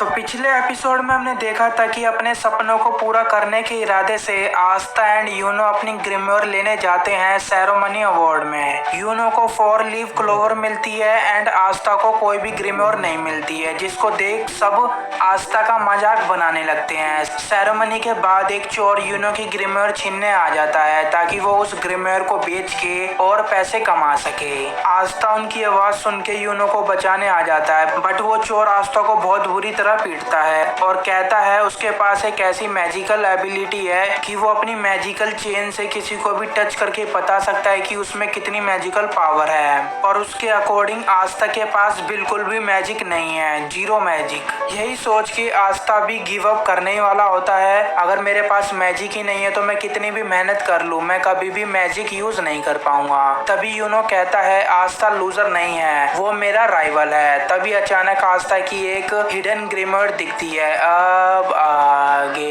तो पिछले एपिसोड में हमने देखा था कि अपने सपनों को पूरा करने के इरादे से आस्था एंड यूनो अपनी ग्रीम्योर लेने जाते हैं सेरेमनी अवार्ड में। यूनो को 4 लीफ क्लोवर मिलती है एंड आस्था को कोई भी ग्रीम्योर नहीं मिलती है, जिसको देख सब आस्था का मजाक बनाने लगते हैं। सेरेमनी के बाद एक चोर यूनो की ग्रीम्योर छीनने आ जाता है ताकि वो उस ग्रीम्योर को बेच के और पैसे कमा सके। आस्था उनकी आवाज सुन के यूनो को बचाने आ जाता है, बट वो चोर आस्था को बहुत बुरी तरह पीटता है और कहता है उसके पास एक ऐसी मैजिकल एबिलिटी है कि वो अपनी मैजिकल चेन से किसी को भी टच करके बता सकता है कि उसमें कितनी मैजिकल पावर है। और उसके अकॉर्डिंग आस्था के पास बिल्कुल भी मैजिक नहीं है, जीरो मैजिक। यही सोच के आस्था भी गिव अप करने ही वाला होता है। अगर मेरे पास मैजिक ही नहीं है तो मैं कितनी भी मेहनत कर लूं, मैं कभी भी मैजिक यूज नहीं कर पाऊंगा। तभी यूनो कहता है आस्था लूजर नहीं है, वो मेरा राइवल है। तभी अचानक आस्था की एक हिडन ग्रीम्योर दिखती है। अब आगे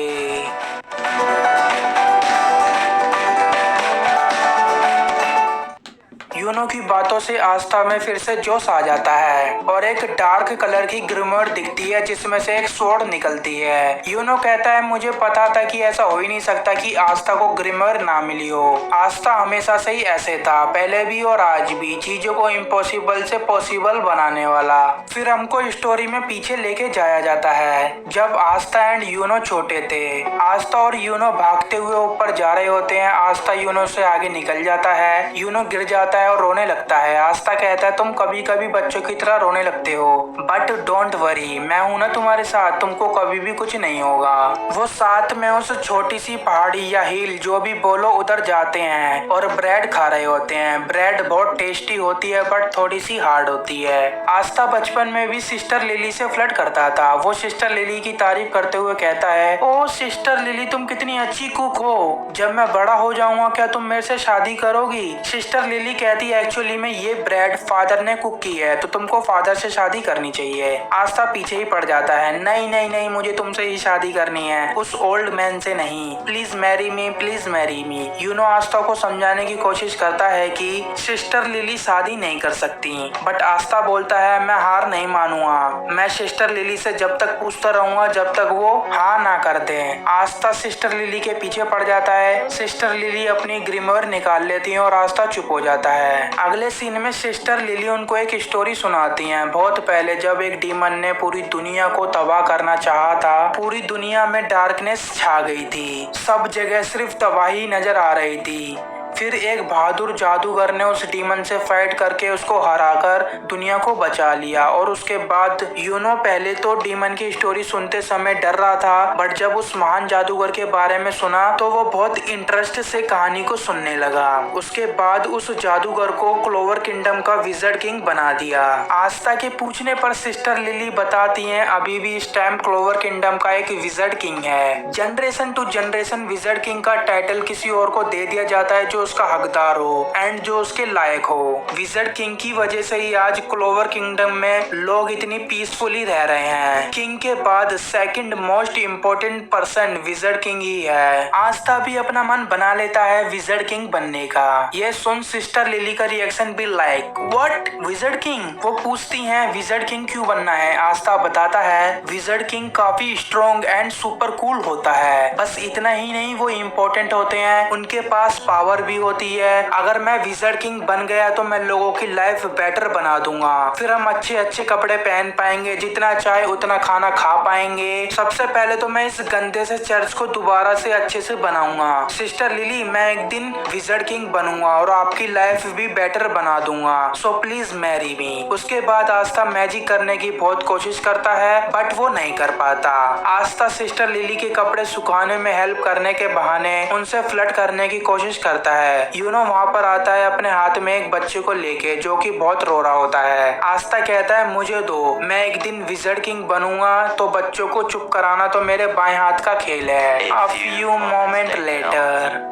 यूनो की बातों से आस्था में फिर से जोश आ जाता है और एक डार्क कलर की ग्रीम्योर दिखती है जिसमें से एक स्वॉर्ड निकलती है। यूनो कहता है मुझे पता था कि ऐसा हो ही नहीं सकता कि आस्था को ग्रीम्योर ना मिली हो। आस्था हमेशा से ही ऐसे था, पहले भी और आज भी, चीजों को इम्पॉसिबल से पॉसिबल बनाने वाला। फिर हमको स्टोरी में पीछे लेके जाया जाता है जब आस्था एंड यूनो छोटे थे। आस्था और यूनो भागते हुए ऊपर जा रहे होते हैं। आस्था यूनो से आगे निकल जाता है, यूनो गिर जाता है और रोने लगता है। आस्था कहता है तुम कभी कभी बच्चों की तरह रोने लगते हो, बट डोंट वरी, मैं हूं ना तुम्हारे साथ, तुमको कभी भी कुछ नहीं होगा। वो साथ में उस छोटी सी पहाड़ी या हिल जो भी बोलो उधर जाते हैं और ब्रेड खा रहे होते हैं। ब्रेड बहुत टेस्टी होती है बट थोड़ी सी हार्ड होती है। आस्था बचपन में भी सिस्टर लिली से फ्लर्ट करता था। वो सिस्टर लिली की तारीफ करते हुए कहता है ओ सिस्टर लिली तुम कितनी अच्छी कुक हो, जब मैं बड़ा हो जाऊंगा क्या तुम मेरे से शादी करोगी? सिस्टर लिली कहती एक्चुअली में ये ब्रेड फादर ने कुक की है तो तुमको फादर से शादी करनी चाहिए। आस्था पीछे ही पड़ जाता है, नहीं नहीं नहीं, मुझे तुमसे ही शादी करनी है, उस ओल्ड मैन से नहीं, please marry me, please marry me. You know Astha को समझाने की कोशिश करता है कि सिस्टर लिली शादी नहीं कर सकती, बट आस्था बोलता है मैं हार नहीं मानूंगा, मैं सिस्टर लिली से जब तक पूछता रहूंगा जब तक वो हाँ ना कर दे। आस्था सिस्टर लिली के पीछे पड़ जाता है। सिस्टर लिली अपनी ग्रीम्योर निकाल लेती है और आस्था चुप हो जाता है। अगले सीन में सिस्टर लिली उनको एक स्टोरी सुनाती हैं। बहुत पहले जब एक डीमन ने पूरी दुनिया को तबाह करना चाहा था, पूरी दुनिया में डार्कनेस छा गई थी, सब जगह सिर्फ तबाही नजर आ रही थी। फिर एक बहादुर जादूगर ने उस डीमन से फाइट करके उसको हराकर दुनिया को बचा लिया। और उसके बाद यूनो पहले तो डीमन की स्टोरी सुनते समय डर रहा था, बट जब उस महान जादूगर के बारे में सुना तो वो बहुत इंटरेस्ट से कहानी को सुनने लगा। उसके बाद उस जादूगर को क्लोवर किंगडम का विजर्ड किंग बना दिया। आस्था के पूछने पर सिस्टर लिली बताती हैं अभी भी इस टाइम क्लोवर किंगडम का एक विजर्ड किंग है। Generation to generation Wizard King का टाइटल किसी और को दे दिया जाता है जो उसका हकदार हो एंड जो उसके लायक हो। विजर्ड किंग की वजह से ही आज क्लोवर किंगडम में लोग इतनी पीसफुली रह रहे हैं। किंग के बाद second most important person wizard king ही है। आस्था भी अपना मन बना लेता है विजर्ड किंग बनने का। यह सुन सिस्टर लिली का रिएक्शन भी लाइक व्हाट, विजर्ड किंग? वो पूछती हैं विजर्ड किंग क्यों बनना है? आस्था बताता है विजर्ड किंग काफी स्ट्रॉन्ग एंड सुपर कूल होता है। बस इतना ही नहीं, वो इम्पोर्टेंट होते हैं, उनके पास पावर भी होती है। अगर मैं विजर्ड किंग बन गया तो मैं लोगों की लाइफ बेटर बना दूंगा। फिर हम अच्छे अच्छे कपड़े पहन पाएंगे, जितना चाहे उतना खाना खा पाएंगे। सबसे पहले तो मैं इस गंदे से चर्च को दोबारा से अच्छे से बनाऊंगा। सिस्टर लिली मैं एक दिन विजर्ड किंग बनूंगा और आपकी लाइफ भी बेटर बना दूंगा, सो प्लीज मैरी मी। उसके बाद आस्था मैजिक करने की बहुत कोशिश करता है बट वो नहीं कर पाता। आस्था सिस्टर लिली के कपड़े सुखाने में हेल्प करने के बहाने उनसे फ्लर्ट करने की कोशिश करता है। यूनो वहाँ पर आता है अपने हाथ में एक बच्चे को लेके जो कि बहुत रो रहा होता है। आस्था कहता है मुझे दो, मैं एक दिन विजर्ड किंग बनूंगा तो बच्चों को चुप कराना तो मेरे बाएं हाथ का खेल है। A few moment later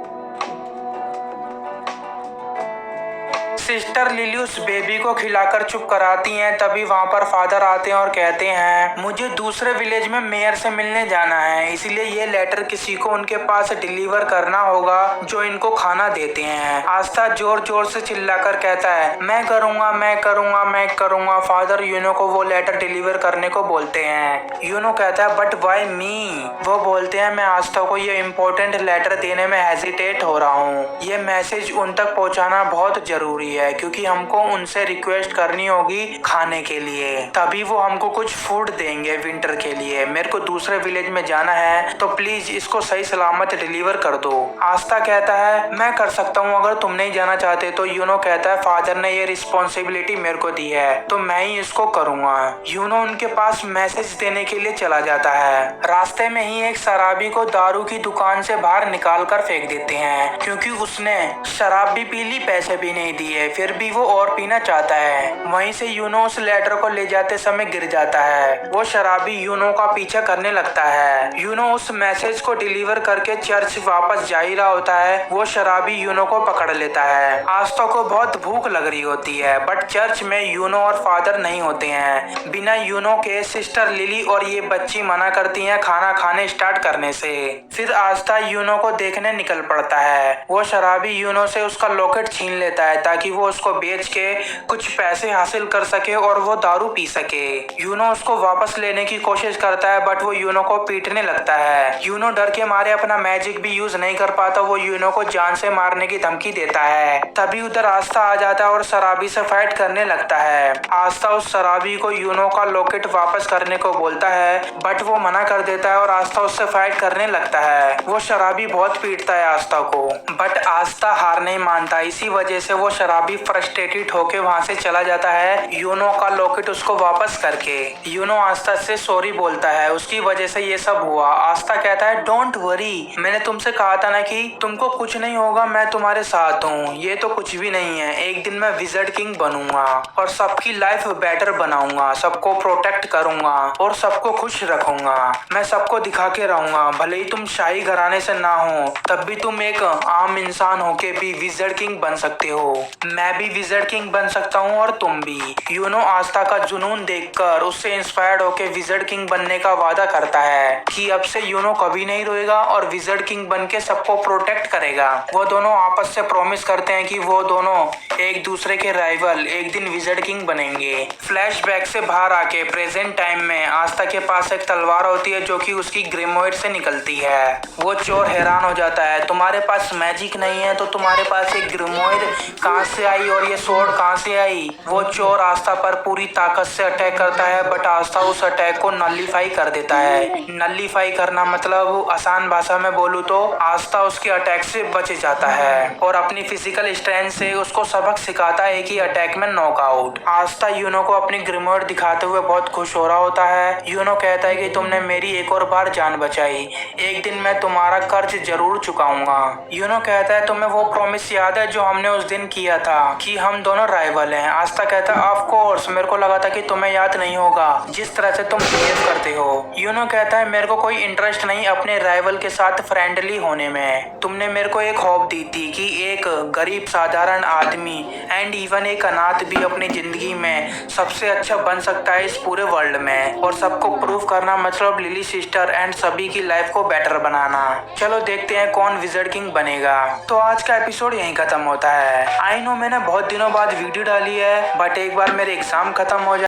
sister Lily उस बेबी को खिलाकर चुप कराती हैं। तभी वहाँ पर फादर आते हैं और कहते हैं मुझे दूसरे विलेज में मेयर से मिलने जाना है, इसलिए ये लेटर किसी को उनके पास डिलीवर करना होगा जो इनको खाना देते हैं। आस्था जोर जोर से चिल्लाकर कहता है मैं करूंगा, मैं करूंगा, मैं करूंगा। फादर यूनो को वो लेटर डिलीवर करने को बोलते हैं। यूनो कहता है बट वाई मी। वो बोलते हैं मैं आस्था को ये इम्पोर्टेंट लेटर देने में हेजिटेट हो रहा हूँ। ये मैसेज उन तक पहुँचाना बहुत जरूरी है क्योंकि हमको उनसे रिक्वेस्ट करनी होगी खाने के लिए, तभी वो हमको कुछ फूड देंगे विंटर के लिए। मेरे को दूसरे विलेज में जाना है तो प्लीज इसको सही सलामत डिलीवर कर दो। आस्था कहता है मैं कर सकता हूँ अगर तुम नहीं जाना चाहते तो। यूनो कहता है फादर ने ये रिस्पॉन्सिबिलिटी मेरे को दी है तो मैं ही इसको करूंगा। यूनो उनके पास मैसेज देने के लिए चला जाता है। रास्ते में ही एक शराबी को दारू की दुकान से बाहर निकाल कर फेंक देते हैं क्योंकि उसने शराब भी पी ली, पैसे भी नहीं दिए, फिर भी वो और पीना चाहता है। वहीं से यूनो उस लेटर को ले जाते समय गिर जाता है। वो शराबी यूनो का पीछा करने लगता है। यूनो उस मैसेज को डिलीवर करके चर्च वापस जा ही रहा होता है। वो शराबी यूनो को पकड़ लेता है। आस्था को बहुत भूख लग रही होती है बट चर्च में यूनो और फादर नहीं होते हैं। बिना यूनो के सिस्टर लिली और ये बच्ची मना करती हैं खाना खाने स्टार्ट करने से। फिर आस्था यूनो को देखने निकल पड़ता है। वो शराबी यूनो से उसका लॉकेट छीन लेता है ताकि वो उसको बेच के कुछ पैसे हासिल कर सके और वो दारू पी सके। यूनो उसको वापस लेने की कोशिश करता है बट वो यूनो को पीटने लगता है। यूनो डर के मारे अपना मैजिक भी यूज नहीं कर पाता। वो यूनो को जान से मारने की धमकी देता है। तभी उधर आस्था आ जाता है और शराबी से फाइट करने लगता है। आस्था उस शराबी को यूनो का लॉकेट वापस करने को बोलता है बट वो मना कर देता है और आस्था उससे फाइट करने लगता है। वो शराबी बहुत पीटता है आस्था को बट आस्था हार नहीं मानता। इसी वजह से वो शराबी फ्रस्ट्रेटेड होके वहाँ से चला जाता है यूनो का लॉकेट उसको वापस करके। यूनो आस्था से सॉरी बोलता है, उसकी वजह से ये सब हुआ। आस्था कहता है डोंट वरी, मैंने तुमसे कहा था ना कि तुमको कुछ नहीं होगा, मैं तुम्हारे साथ हूँ। ये तो कुछ भी नहीं है, एक दिन मैं विज़र्ड किंग बनूंगा और सबकी लाइफ बेटर बनाऊंगा, सबको प्रोटेक्ट करूंगा और सबको खुश रखूंगा। मैं सबको दिखा के रहूंगा, भले ही तुम शाही घराने से ना हो तब भी तुम एक आम इंसान होके भी विज़र्ड किंग बन सकते हो। मैं भी विज़र्ड किंग बन सकता हूँ और तुम भी। यूनो आस्था का जुनून देखकर उससे इंस्पायर्ड होके विज़र्ड किंग बनने का वादा करता है कि अब से यूनो कभी नहीं रोएगा और विज़र्ड किंग बन के सबको प्रोटेक्ट करेगा। वो दोनों आपस से प्रॉमिस करते हैं कि वो दोनों एक दूसरे के राइवल एक दिन विज़र्ड किंग बनेंगे। फ्लैशबैक से बाहर आके प्रेजेंट टाइम में आस्था के पास एक तलवार होती है जो कि उसकी ग्रिमोइड से निकलती है। वो चोर हैरान हो जाता है, तुम्हारे पास मैजिक नहीं है तो तुम्हारे पास एक ग्रिमोइड कहाँ से आई और ये स्वॉर्ड कहाँ से आई। वो चोर आस्था पर पूरी ताकत से अटैक करता है बट आस्था उस अटैक को नलीफाई कर देता है। नलीफाई करना मतलब आसान भाषा में बोलूँ तो आस्था उसके अटैक से बच जाता है और अपनी फिजिकल स्ट्रेंथ से उसको सबक सिखाता है कि अटैक में नॉकआउट। आस्था यूनो को अपनी ग्रिमोइड दिखाते हुए बहुत खुश हो रहा होता है। यूनो कहता है कि तुमने मेरी एक और बार जान बचाई, एक दिन मैं तुम्हारा कर्ज जरूर चुकाऊंगा। यूनो कहता है तुम्हें वो प्रॉमिस याद है जो हमने उस दिन किया था कि हम दोनों राइवल हैं। आस्था कहता है ऑफ कोर्स, मेरे को लगा था कि तुम्हें याद नहीं होगा जिस तरह से तुम बिहेव करते हो। यूनो कहता है मेरे को कोई इंटरेस्ट नहीं अपने राइवल के साथ फ्रेंडली होने में। तुमने मेरे को एक होप दी थी कि एक गरीब साधारण आदमी एंड इवन एक अनाथ भी अपनी जिंदगी में सबसे अच्छा बन सकता है इस पूरे वर्ल्ड में, और सबको प्रूव करना मतलब लिली सिस्टर एंड सभी की लाइफ को बेटर बनाना। चलो देखते हैं कौन विज़र्ड किंग बनेगा। तो आज का एपिसोड यहीं खत्म होता है। आई नो मैंने बहुत दिनों बाद वीडियो डाली है बट एक बार मेरे एग्जाम खत्म हो जाए